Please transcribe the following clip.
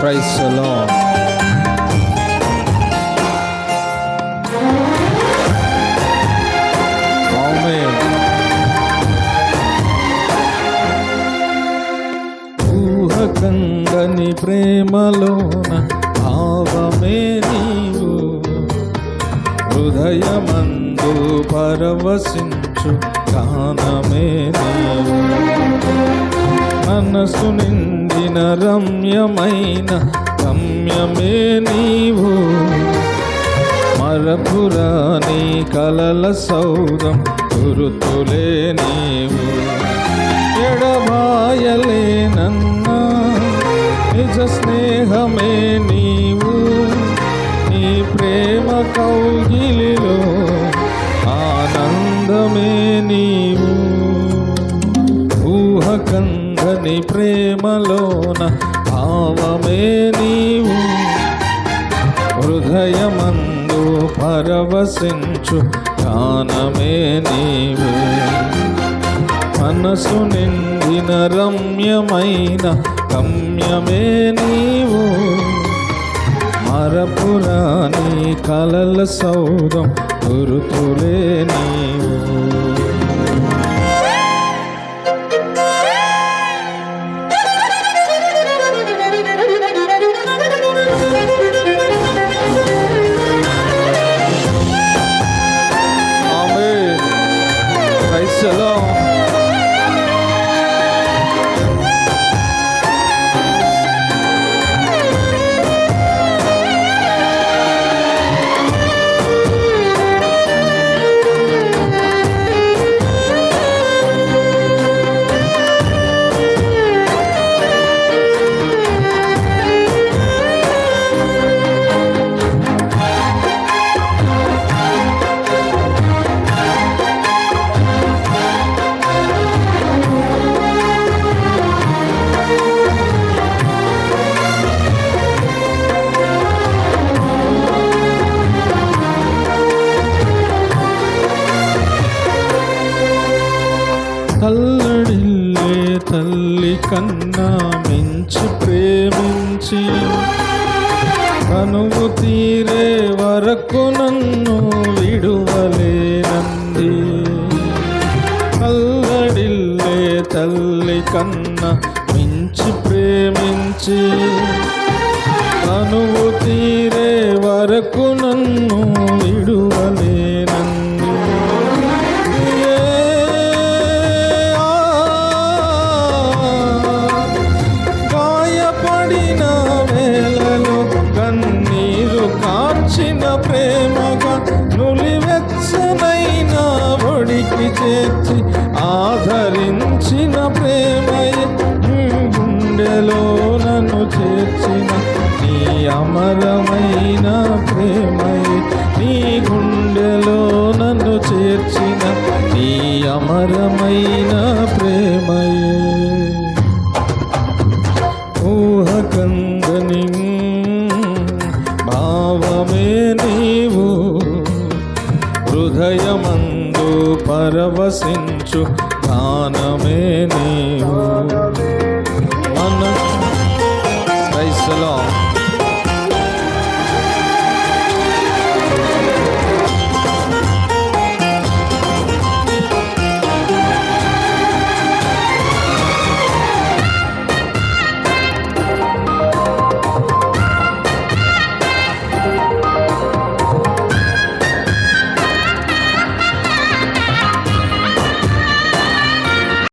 Praise the lord. Amen. ఊహకందని ప్రేమలోన భావమే నీవు, హృదయమందు పరవశించు గానమే నీవు, మనసు నిండిన రమ్యమైన గమ్యమే నీవు, మరపురాని కలల సౌధం గురుతులే నీవు, ఎడబాయలేనన్నా నిజ స్నేహమే నీవు, నీ ప్రేమ కౌగిలిలో ఆనందమే నీవు, ఊహకందని ప్రేమలోన భావమే నీవు, హృదయమందు పరవశించు గానమే నీవు, మనసు నిండిన రమ్యమైన గమ్యమే నీవు, మరపురాని కలల సౌధం గురుతులే నీవు. ఆమేన్. Praise the lord. తల్లడిల్లే తల్లి కన్నా మించి ప్రేమించి కనువు తీరే వరకు నన్ను విడువలేనంది, తల్లడిల్లే తల్లి కన్నా మించి ప్రేమించి కనువు తీరే వరకు నన్ను విడువలేనంది, ప్రేమగా నులివెచ్చనైన ఒడికి చేర్చి ఆదరించిన ప్రేమయే, గుండెలో నన్ను చేర్చిన నీ అమరమైన ప్రేమయే, నీ గుండెలో నన్ను చేర్చిన నీ అమరమైన ప్రేమయే, ఊహకందని భావమే నీవు, హృదయమందు పరవశించు గానమే నీవు, ప్రైజ్ ది లార్డ్.